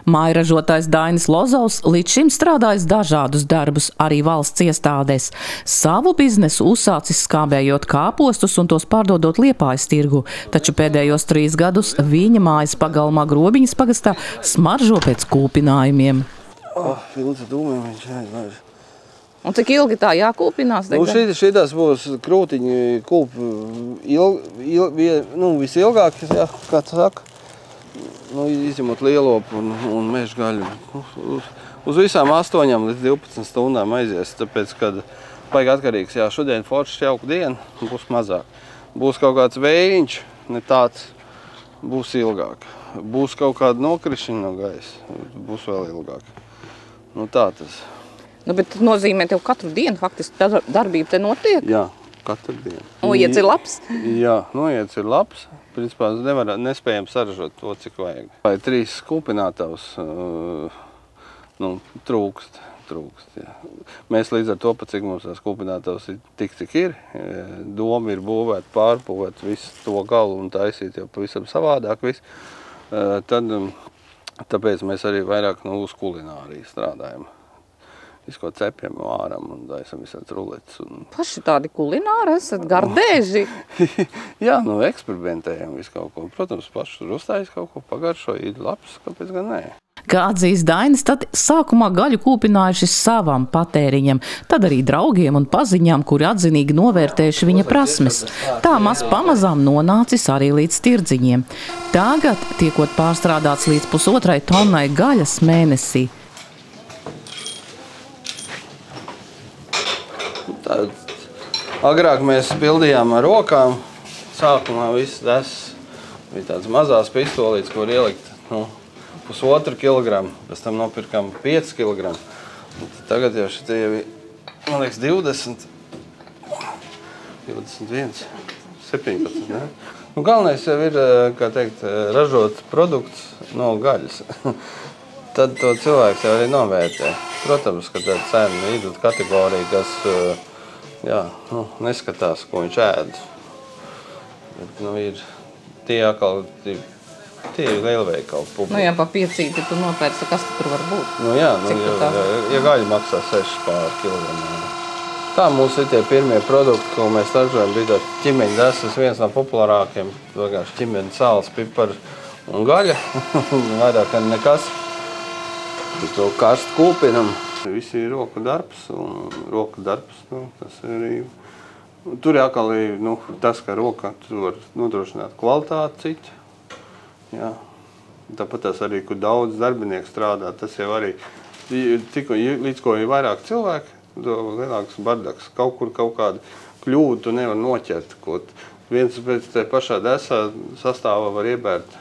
Mājražotājs Dainis Lozovs līdz šim strādājis dažādus darbus arī valsts iestādēs. Savu biznesu uzsācis skābējot kāpostus un tos pārdodot Liepājas tirgu, taču pēdējos 3 gadus viņa mājas pagalmā Grobiņas pagastā smaržo pēc kūpinājumiem. Filca dūmiem viņš aizvairs. Un cik ilgi tā jākūpinās? Šitās būs krūtiņi kūp visilgāk, jā, kā saka. Izņemot lielopu un meža gaļu. Uz visām 8 līdz 12 stundām aizies, tāpēc, kad baigi atkarīgs, jā, šodien foršs jauka diena, būs mazāk. Būs kaut kāds vējiņš, ne tāds, būs ilgāk. Būs kaut kāda nokrišana no gaisa, būs vēl ilgāk. Tā tas. Bet nozīmē tev katru dienu faktiski darbība te notiek? Jā, katru dienu. Noiets ir labs? Jā, noiets ir labs. Principā nespējam saražot to, cik vajag. Vai 3 kūpinātavas trūkst. Jā. Mēs līdz ar to, cik mums tās kūpinātavas ir tik, cik ir. Doma ir būvēt, pārbūvēt visu to galu un taisīt jau pavisam savādāk visu. Tāpēc mēs arī vairāk uz kulināriju strādājam. Visu ko cepjam, vāram un taisam visāds ruletes. Paši tādi kulināri esat, gardēži? Jā, eksperimentējam visu kaut ko. Protams, paši tur uzstājas kaut ko pagaršo, ir labs, kāpēc gan nē. Kā atzīst Dainis, tad sākumā gaļu kūpinājuši savam patēriņam, tad arī draugiem un paziņām, kuri atzinīgi novērtējuši viņa prasmes. Tā maz pamazām nonācis arī līdz tirdziņiem. Tagad, tiekot pārstrādāts līdz 1,5 tonnai gaļas mēnesī, agrāk mēs pildījām ar rokām. Sākumā viss tas bija tāds mazās pistolītes, kur ielikt 1,5 kilogramu. Pēc tam nopirkām 5 kilogramu. Tagad jau šitie jau ir, man liekas, 20, 21, 17. Ne? Galvenais jau ir, kā teikt, ražot produkts no gaļas. Tad to cilvēks jau arī novērtē. Protams, ka tā cena ir kategorija, kas neskatās, ko viņš ēd. Bet, ir tie atkal, tie ir lielveikali publika. Ja pa 5 tu nopērci, kas tur var būt? Ja gaļa maksā 6 pār kilogramā. Tā mums ir tie pirmie produkti, ko mēs ražojam, bija tāds ķimeņa desas, viens no populārākiem, ķimeņa sāls, pipars un gaļa, vairāk nekas. To karstu kūpinam. Visi ir roku darbs, un roku darbs, tas ir arī... Tur jākal ir tas, ka roka var nodrošināt kvalitāti citu. Jā. Tāpat tas arī, kur daudz darbinieku strādā, tas jau arī, līdz ko ir vairāk cilvēki, lielāks bardaks. Kaut kur kaut kādu kļūdu tu nevar noķert. Viens pēc te pašā desā sastāvā var iebērt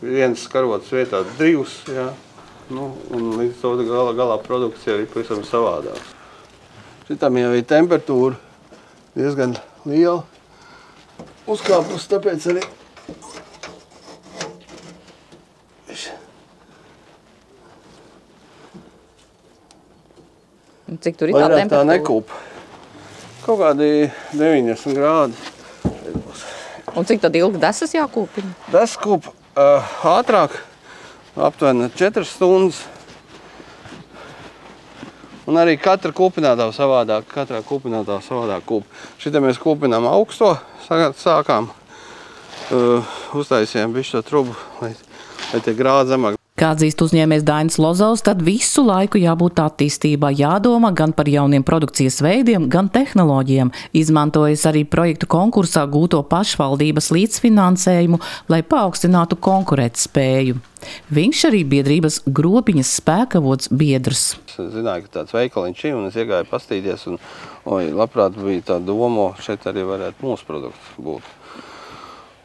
viens karotas vietā 2, jā. Un līdz to galā produkcija arī pavisam savādāks. Šitam jau ir temperatūra diezgan liela uzkāpus, tāpēc arī cik tur ir tā temperatūra? Vairāk tā nekūp. Kaut kādi 90 grādi. Un cik tad ilgi desas jākūpina? Desas kūp ātrāk. Aptuveni 4 stundas. Un arī katra kūpinātava savādāk, kūp. Šitā mēs kūpinām augsto, sākām, uztaisījām bišķi to trubu, lai tie grādi zemāk. Kā atzīst uzņēmējs Dainis Lozovs, tad visu laiku jābūt attīstībā, jādomā gan par jauniem produkcijas veidiem, gan tehnoloģijām. Izmantojas arī projektu konkursā gūto pašvaldības līdzfinansējumu, lai paaugstinātu konkurētspēju. Viņš arī biedrības Grobiņas spēkavots biedrs. Es zināju, ka tāds veikaliņš ir, un es iegāju pastīties, un labprāt bija tā doma, šeit arī varētu mūsu produkts būt.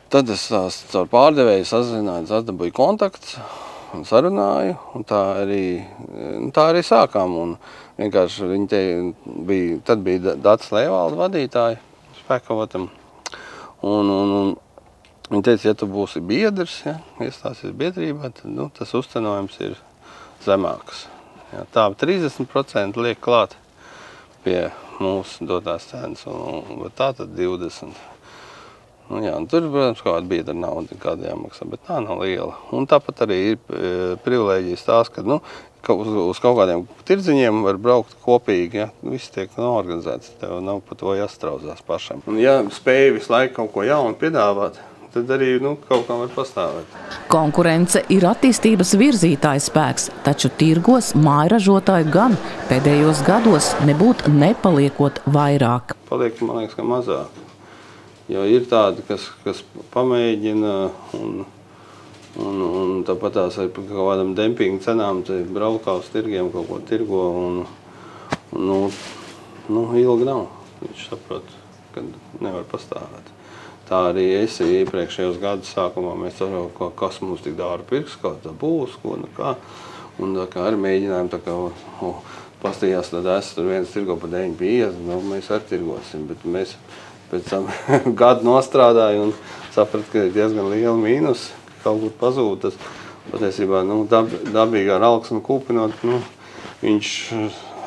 Tad es caur pārdevēju sazināju, atdabūju kontakts un sarunāju, un tā arī sākām. Un vienkārši tad bija Dats Lēvalda vadītāja spēkavotam, un viņi teica, ja tu būsi biedrs, iestāsies biedrībā, tad tas uzcenojums ir zemāks. Tā 30% liek klāt pie mūsu dotās cenas, un tā tad 20%. Nu, jā, un tur, protams, kaut kāda biedra nauda kāda jāmaksā, bet tā nav liela. Un tāpat arī ir privilēģijas tās, ka uz kaut kādiem tirdziņiem var braukt kopīgi. Ja? Viss tiek organizēts, tev nav par to jāstraudzās pašam. Un ja spēj visu laiku kaut ko jaunu piedāvāt, tad arī kaut kā var pastāvēt. Konkurence ir attīstības virzītājs spēks, taču tirgos mājražotāju gan pēdējos gados nebūtu nepaliekot vairāk. Paliek, man liekas, ka mazāk. Jo ir tādi, kas pamēģina un tāpat tās ar kaut kādam dempinga cenām braukā uz tirgiem, kaut ko tirgo un ilgi nav. Viņš saprot, ka nevar pastāvēt. Tā arī es iepriekšējos gadus sākumā mēs ceram, kas mums tik dārgi pirks, kā tā būs, ko nekā. Un tā kā arī mēģinājām tā kā pastījās, tad tur viens tirgo pa 9,50, mēs arī tirgosim, bet mēs pēc tam gadu nostrādāju un sapratu, ka ir diezgan liela mīnus, ka kaut kur pazūd. Tas patiesībā dabīgā ralksuma kūpinot, viņš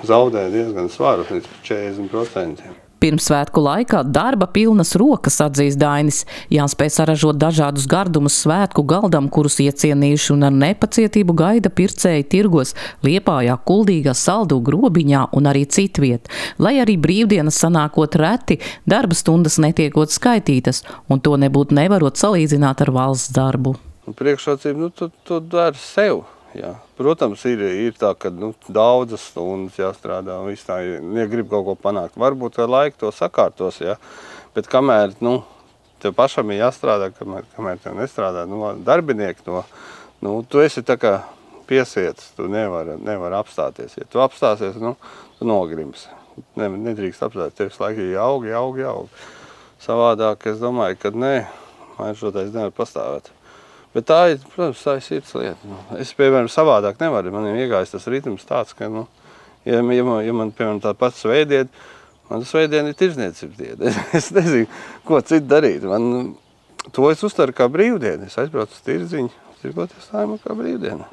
zaudē diezgan svaru, līdz 40%. Pirmsvētku laikā darba pilnas rokas, atzīst Dainis. Jāspēj saražot dažādus gardumus svētku galdam, kurus iecienījuši un ar nepacietību gaida pircēji tirgos Liepājā, Kuldīgā, Saldū, Grobiņā un arī citviet. Lai arī brīvdienas sanākot reti, darba stundas netiekot skaitītas, un to nebūtu nevarot salīdzināt ar valsts darbu. Priekšrocība, tu dari sev. Jā. Protams, ir tā, ka daudzas stundas jāstrādā un viss tā, ja grib kaut ko panākt. Varbūt ar laiku to sakārtos, jā. Bet kamēr tev pašam ir jāstrādā, kamēr tev nestrādā, darbinieki tu esi tā kā piesiets, tu nevar apstāties. Ja tu apstāsies, tu nogrims. Nedrīkst apstāties, tev visu laiku jāaug. Savādāk es domāju, ka mājražotājs nevar pastāvēt. Bet tā ir, protams, tā ir sirds lieta. Es, piemēram, savādāk nevaru. Man ir iegājis tas ritms tāds, ka, ja man, piemēram, tā pats svētdiena, man svētdiena ir tirdzniecības diena. Es nezinu, ko citu darīt. To es uztveru kā brīvdienu. Es aizbraucu uz tirdziņu, tirgoties tā ir man kā brīvdiena.